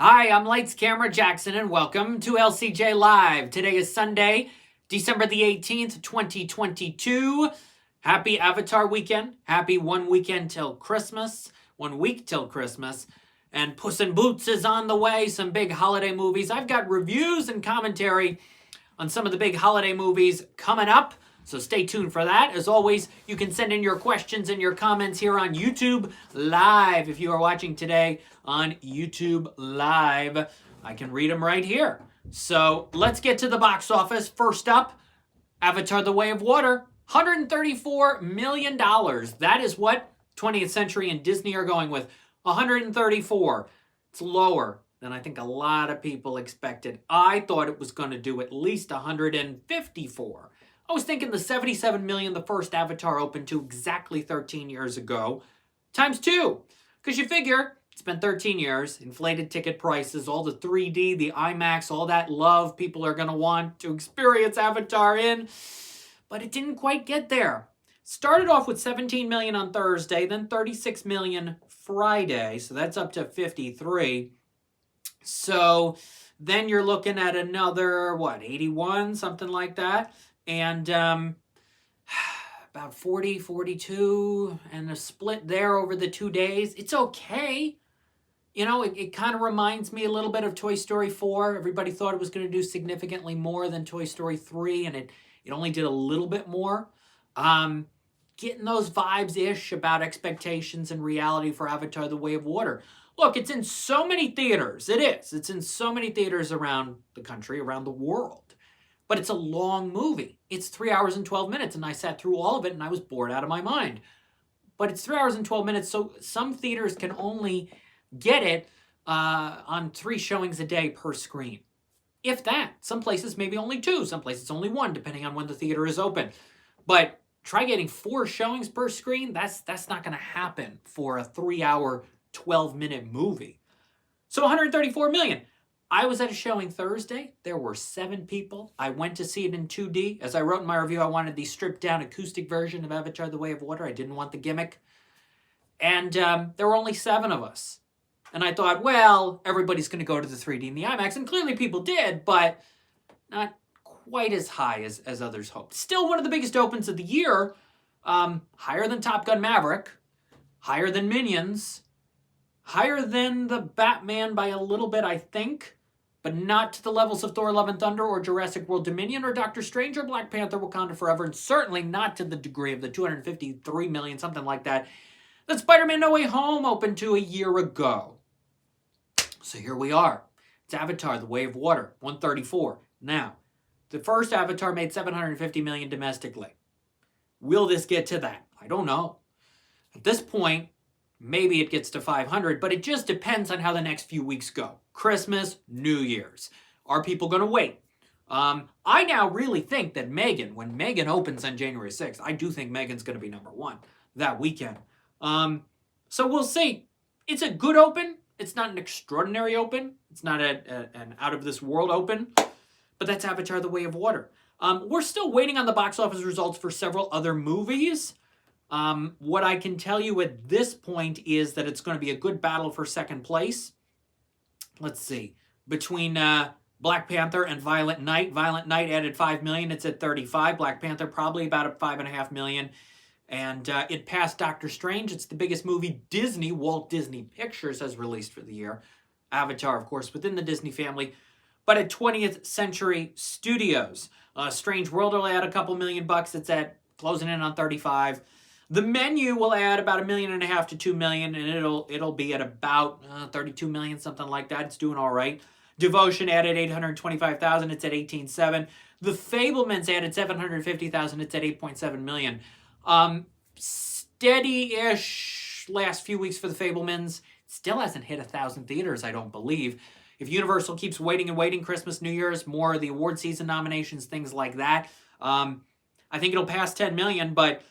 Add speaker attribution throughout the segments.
Speaker 1: Hi, I'm Lights Camera Jackson and welcome to LCJ Live. Today is Sunday, December the 18th, 2022. Happy Avatar weekend. Happy 1 weekend till Christmas. 1 week till Christmas. And Puss in Boots is on the way. Some big holiday movies. I've got reviews and commentary on some of the big holiday movies coming up. So stay tuned for that. As always, you can send in your questions and your comments here on YouTube Live. If you are watching today on YouTube Live, I can read them right here. So let's get to the box office. First up, Avatar: The Way of Water, $134 million. That is what 20th Century and Disney are going with. 134. It's lower than I think a lot of people expected. I thought it was going to do at least 154. I was thinking the 77 million the first Avatar opened to exactly 13 years ago, times 2. Because you figure, it's been 13 years, inflated ticket prices, all the 3D, the IMAX, all that love people are going to want to experience Avatar in. But it didn't quite get there. Started off with 17 million on Thursday, then 36 million Friday, so that's up to 53. So then you're looking at another, 81, something like that. And about 40, 42, and a split there over the 2 days. It's okay. You know, it kind of reminds me a little bit of Toy Story 4. Everybody thought it was going to do significantly more than Toy Story 3, and it only did a little bit more. Getting those vibes-ish about expectations and reality for Avatar: The Way of Water. Look, it's in so many theaters. It is. It's in so many theaters around the country, around the world. But it's a long movie. It's 3 hours and 12 minutes, and I sat through all of it, and I was bored out of my mind. But it's 3 hours and 12 minutes, so some theaters can only get it on 3 showings a day per screen. If that. Some places maybe only 2. Some places only 1, depending on when the theater is open. But try getting 4 showings per screen. That's not going to happen for a 3-hour, 12-minute movie. So 134 million. I was at a showing Thursday. There were 7 people. I went to see it in 2D. As I wrote in my review, I wanted the stripped-down acoustic version of Avatar: The Way of Water. I didn't want the gimmick. And there were only 7 of us. And I thought, well, everybody's going to go to the 3D and the IMAX. And clearly people did, but not quite as high as others hoped. Still one of the biggest opens of the year. Higher than Top Gun Maverick. Higher than Minions. Higher than the Batman by a little bit, I think. But not to the levels of Thor: Love and Thunder or Jurassic World Dominion or Doctor Strange or Black Panther: Wakanda Forever, and certainly not to the degree of the 253 million, something like that Spider-Man No Way Home opened to a year ago. So here we are. It's Avatar: The Way of Water, 134. Now, the first Avatar made 750 million domestically. Will this get to that? I don't know. At this point, maybe it gets to 500, but it just depends on how the next few weeks go. Christmas, New Year's. Are people going to wait? I now really think that Megan, when Megan opens on January 6th, I do think Megan's going to be number 1 that weekend. So we'll see. It's a good open. It's not an extraordinary open. It's not an out-of-this-world open. But that's Avatar: The Way of Water. We're still waiting on the box office results for several other movies. What I can tell you at this point is that it's going to be a good battle for second place. Let's see. Between Black Panther and Violent Night. Violent Night added 5 million. It's at 35. Black Panther probably about 5.5 million. And it passed Doctor Strange. It's the biggest movie Walt Disney Pictures has released for the year. Avatar, of course, within the Disney family. But at 20th Century Studios. Strange World will add a couple $1 million. It's at closing in on 35. The Menu will add about $1.5 million to $2 million, and it'll be at about 32 million, something like that. It's doing all right. Devotion added 825,000. It's at 18.7. The Fabelmans added 750,000. It's at 8.7 million. Steady-ish last few weeks for the Fabelmans. Still hasn't hit 1,000 theaters, I don't believe. If Universal keeps waiting and waiting, Christmas, New Year's, more of the award season nominations, things like that, I think it'll pass 10 million, but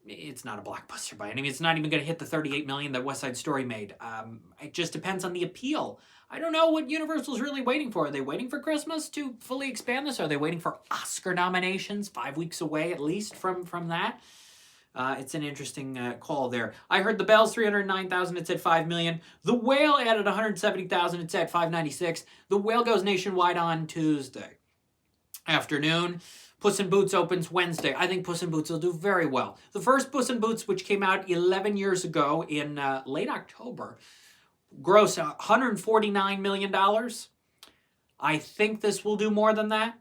Speaker 1: it's not a blockbuster by any means. It's not even going to hit the 38 million that West Side Story made. It just depends on the appeal. I don't know what Universal's really waiting for. Are they waiting for Christmas to fully expand this? Are they waiting for Oscar nominations 5 weeks away at least from that? It's an interesting call there. I heard The Bells 309,000. It's at 5 million. The Whale added 170,000. It's at 596. The Whale goes nationwide on Tuesday afternoon. Puss in Boots opens Wednesday. I think Puss in Boots will do very well. The first Puss in Boots, which came out 11 years ago in late October, grossed $149 million. I think this will do more than that.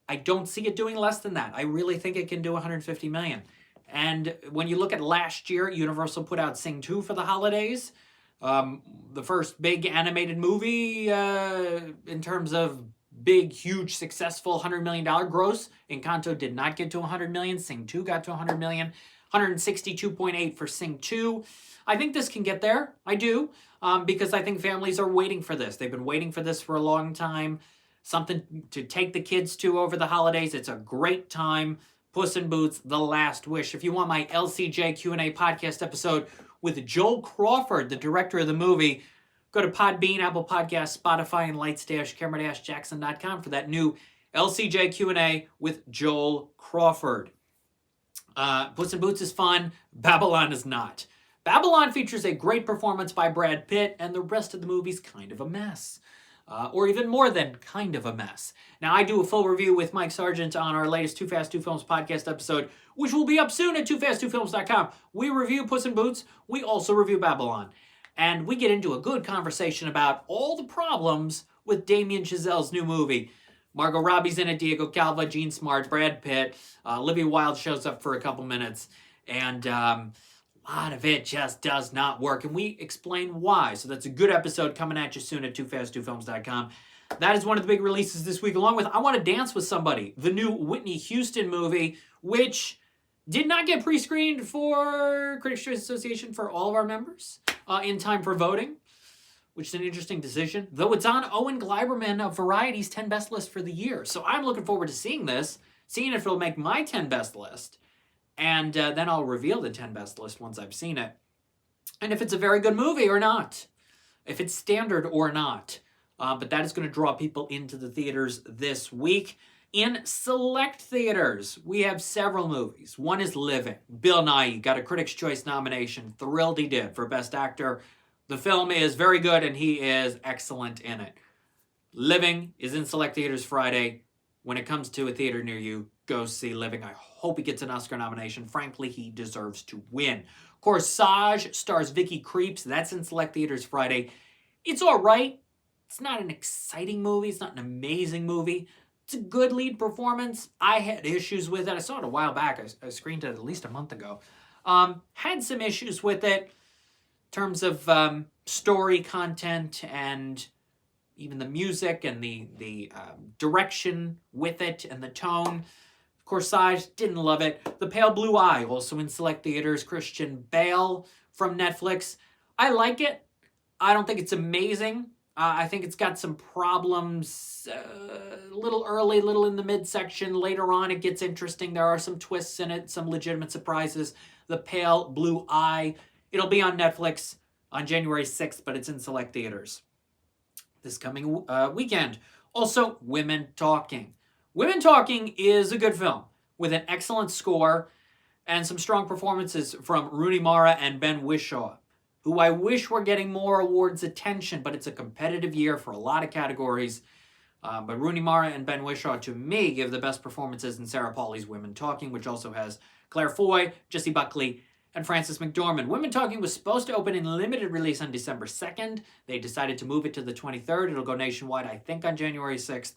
Speaker 1: I don't see it doing less than that. I really think it can do 150 million. And when you look at last year, Universal put out Sing 2 for the holidays. The first big animated movie in terms of big, huge, successful $100 million gross. Encanto did not get to 100 million. Sing 2 got to 100 million. 162.8 for Sing 2. I think this can get there. I do. Because I think families are waiting for this. They've been waiting for this for a long time. Something to take the kids to over the holidays. It's a great time. Puss in Boots, The Last Wish. If you want my LCJ Q&A podcast episode with Joel Crawford, the director of the movie, go to Podbean, Apple Podcasts, Spotify, and lights-camera-jackson.com for that new LCJ Q&A with Joel Crawford. Puss in Boots is fun. Babylon is not. Babylon features a great performance by Brad Pitt, and the rest of the movie's kind of a mess. Or even more than kind of a mess. Now, I do a full review with Mike Sargent on our latest Too Fast, Too Films podcast episode, which will be up soon at toofast2films.com. We review Puss in Boots. We also review Babylon. And we get into a good conversation about all the problems with Damien Chazelle's new movie. Margot Robbie's in it, Diego Calva, Gene Smart, Brad Pitt. Olivia Wilde shows up for a couple minutes. And a lot of it just does not work, and we explain why. So that's a good episode coming at you soon at toofast2films.com. That is one of the big releases this week, along with I Want to Dance with Somebody, the new Whitney Houston movie, which did not get pre-screened for Critics' Choice Association for all of our members in time for voting, which is an interesting decision, though it's on Owen Gleiberman of Variety's 10 Best list for the year. So I'm looking forward to seeing this, seeing if it'll make my 10 Best list. And then I'll reveal the 10 Best list once I've seen it. And if it's a very good movie or not. If it's standard or not. But that is going to draw people into the theaters this week. In select theaters, we have several movies. One is Living. Bill Nighy got a Critics' Choice nomination. Thrilled he did for Best Actor. The film is very good and he is excellent in it. Living is in select theaters Friday. When it comes to a theater near you, go see Living. I hope he gets an Oscar nomination. Frankly, he deserves to win. Corsage stars Vicky Creeps. That's in select theaters Friday. It's all right. It's not an exciting movie. It's not an amazing movie. It's a good lead performance. I had issues with it. I saw it a while back. I screened it at least a month ago. Had some issues with it in terms of story content and even the music and the direction with it and the tone. Corsage, didn't love it. The Pale Blue Eye, also in select theaters. Christian Bale from Netflix. I like it. I don't think it's amazing. I think it's got some problems a little early, a little in the midsection. Later on, it gets interesting. There are some twists in it, some legitimate surprises. The Pale Blue Eye. It'll be on Netflix on January 6th, but it's in select theaters this coming weekend. Also, Women Talking. Women Talking is a good film with an excellent score and some strong performances from Rooney Mara and Ben Whishaw, who I wish were getting more awards attention, but it's a competitive year for a lot of categories. But Rooney Mara and Ben Whishaw, to me, give the best performances in Sarah Pauli's Women Talking, which also has Claire Foy, Jessie Buckley, and Frances McDormand. Women Talking was supposed to open in limited release on December 2nd. They decided to move it to the 23rd. It'll go nationwide, I think, on January 6th.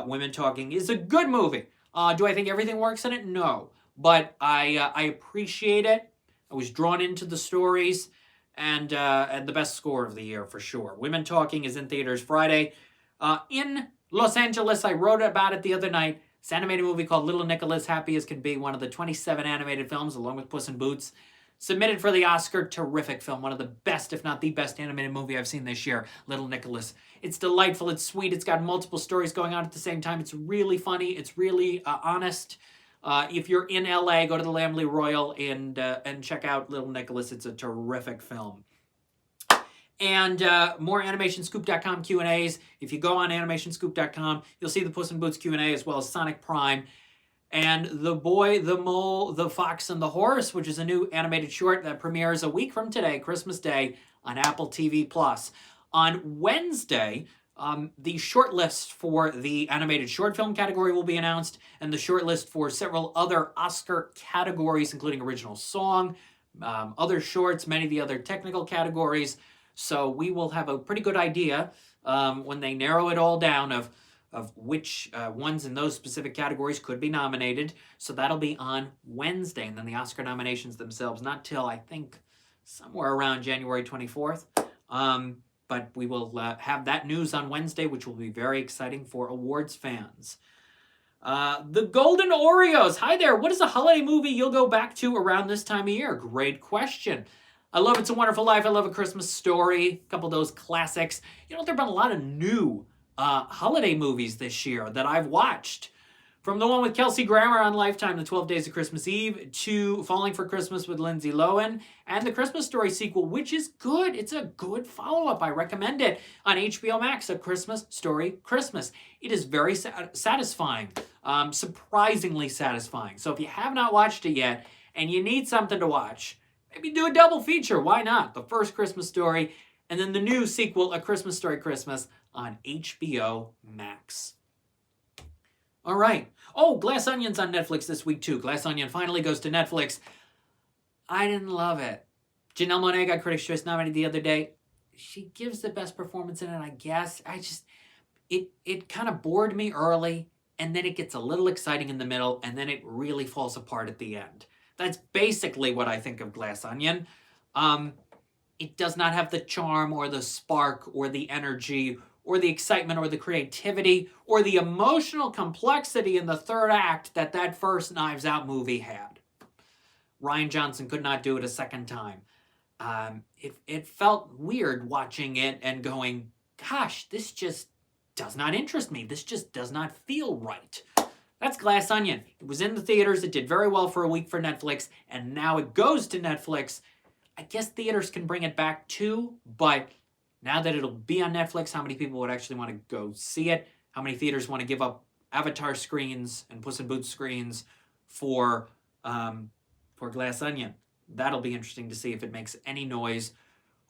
Speaker 1: Women Talking is a good movie. Do I think everything works in it? No. But I appreciate it. I was drawn into the stories. And the best score of the year, for sure. Women Talking is in theaters Friday. In Los Angeles, I wrote about it the other night. It's an animated movie called Little Nicholas, Happy as Can Be, one of the 27 animated films, along with Puss in Boots. Submitted for the Oscar, terrific film. One of the best, if not the best animated movie I've seen this year, Little Nicholas. It's delightful, it's sweet, it's got multiple stories going on at the same time. It's really funny, it's really honest. If you're in LA, go to the Lamley Royal and check out Little Nicholas. It's a terrific film. And more AnimationScoop.com Q&As. If you go on AnimationScoop.com, you'll see the Puss in Boots Q&A as well as Sonic Prime. and The Boy, the Mole, the Fox, and the Horse, which is a new animated short that premieres a week from today, Christmas Day, on Apple TV+. On Wednesday, the shortlist for the animated short film category will be announced, and the shortlist for several other Oscar categories, including original song, other shorts, many of the other technical categories. So we will have a pretty good idea when they narrow it all down of which ones in those specific categories could be nominated. So that'll be on Wednesday. And then the Oscar nominations themselves, not till I think somewhere around January 24th. But we will have that news on Wednesday, which will be very exciting for awards fans. The Golden Oreos. Hi there. What is a holiday movie you'll go back to around this time of year? Great question. I love It's a Wonderful Life. I love A Christmas Story. A couple of those classics. You know, there have been a lot of new holiday movies this year that I've watched. From the one with Kelsey Grammer on Lifetime, The 12 Days of Christmas Eve, to Falling for Christmas with Lindsay Lohan, and the Christmas Story sequel, which is good. It's a good follow-up. I recommend it. On HBO Max, A Christmas Story Christmas. It is very satisfying, surprisingly satisfying. So if you have not watched it yet, and you need something to watch, maybe do a double feature. Why not? The first Christmas Story, and then the new sequel, A Christmas Story Christmas, on HBO Max. All right. Oh, Glass Onion's on Netflix this week, too. Glass Onion finally goes to Netflix. I didn't love it. Janelle Monáe got Critics' Choice nominated the other day. She gives the best performance in it, I guess. It kind of bored me early, and then it gets a little exciting in the middle, and then it really falls apart at the end. That's basically what I think of Glass Onion. It does not have the charm or the spark or the energy or the excitement or the creativity or the emotional complexity in the third act that first Knives Out movie had. Rian Johnson could not do it a second time. It felt weird watching it and going, gosh, this just does not interest me. This just does not feel right. That's Glass Onion. It was in the theaters. It did very well for a week for Netflix, and now it goes to Netflix. I guess theaters can bring it back too, but now that it'll be on Netflix, how many people would actually want to go see it? How many theaters want to give up Avatar screens and Puss in Boots screens for Glass Onion? That'll be interesting to see if it makes any noise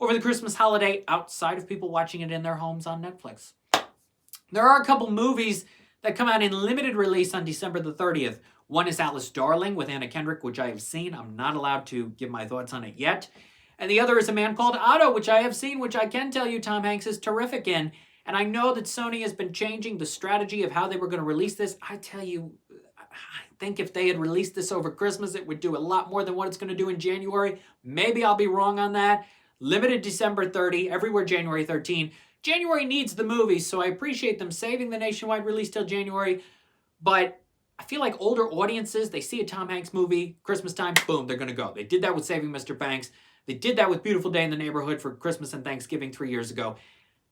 Speaker 1: over the Christmas holiday outside of people watching it in their homes on Netflix. There are a couple movies that come out in limited release on December the 30th. One is Atlas Darling with Anna Kendrick, which I have seen. I'm not allowed to give my thoughts on it yet. And the other is A Man Called Otto, which I have seen, which I can tell you Tom Hanks is terrific in. And I know that Sony has been changing the strategy of how they were going to release this. I tell you, I think if they had released this over Christmas, it would do a lot more than what it's going to do in January. Maybe I'll be wrong on that. Limited December 30, everywhere January 13. January needs the movies, so I appreciate them saving the nationwide release till January. But I feel like older audiences, they see a Tom Hanks movie, Christmas time, boom, they're going to go. They did that with Saving Mr. Banks. They did that with Beautiful Day in the Neighborhood for Christmas and Thanksgiving 3 years ago.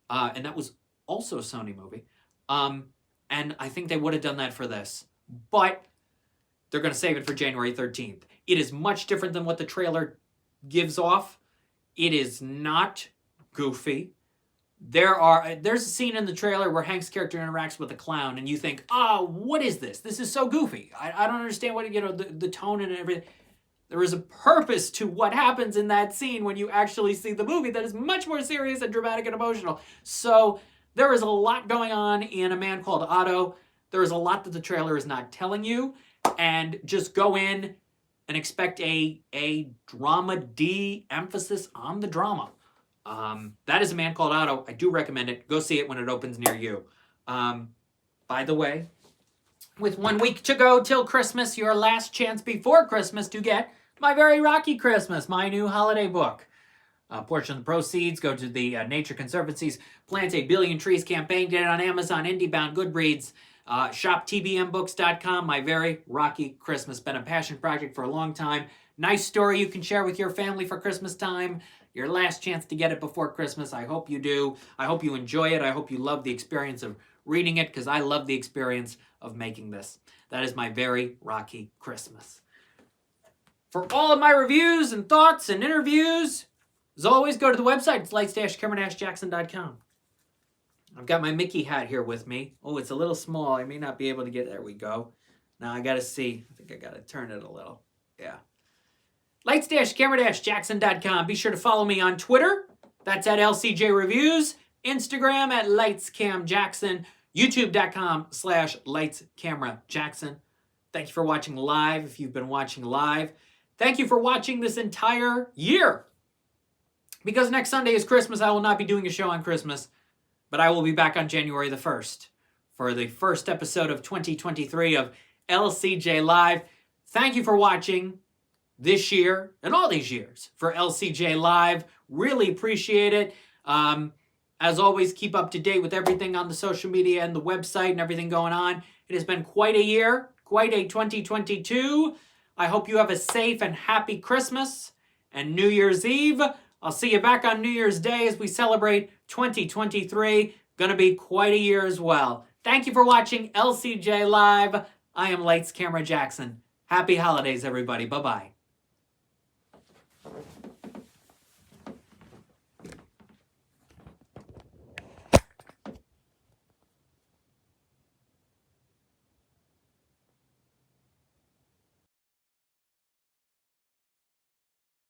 Speaker 1: And that was also a Sony movie. And I think they would have done that for this. But they're going to save it for January 13th. It is much different than what the trailer gives off. It is not goofy. There's a scene in the trailer where Hank's character interacts with a clown, and you think, oh, what is this? This is so goofy. I don't understand what, the tone and everything. There is a purpose to what happens in that scene when you actually see the movie that is much more serious and dramatic and emotional. So there is a lot going on in A Man Called Otto. There is a lot that the trailer is not telling you. And just go in and expect a drama-D emphasis on the drama. That is A Man Called Otto. I do recommend it. Go see it when it opens near you. By the way, with 1 week to go till Christmas, your last chance before Christmas to get My Very Rocky Christmas, my new holiday book. A portion of the proceeds go to the Nature Conservancy's Plant a Billion Trees campaign. Get it on Amazon, IndieBound, Goodreads, shop tbmbooks.com. My Very Rocky Christmas. Been a passion project for a long time. Nice story you can share with your family for Christmas time. Your last chance to get it before Christmas. I hope you do. I hope you enjoy it. I hope you love the experience of reading it, because I love the experience of making this. That is My Very Rocky Christmas. For all of my reviews and thoughts and interviews, as always, go to the website. It's lights-cameron-jackson.com. I've got my Mickey hat here with me. Oh, it's a little small. I may not be able to get... There we go. Now I gotta see. I think I gotta turn it a little. Yeah. Lights-camera-jackson.com. Be sure to follow me on Twitter. That's at LCJ Reviews. Instagram at LightsCamJackson. YouTube.com/LightsCameraJackson. Thank you for watching live if you've been watching live. Thank you for watching this entire year. Because next Sunday is Christmas, I will not be doing a show on Christmas, but I will be back on January the 1st for the first episode of 2023 of LCJ Live. Thank you for watching this year and all these years for LCJ Live. Really appreciate it. As always, keep up to date with everything on the social media and the website and everything going on. It has been quite a year, quite a 2022. I hope you have a safe and happy Christmas and New Year's Eve. I'll see you back on New Year's Day as we celebrate 2023. Gonna be quite a year as well. Thank you for watching LCJ Live. I am Lights Camera Jackson. Happy holidays, everybody. Bye-bye.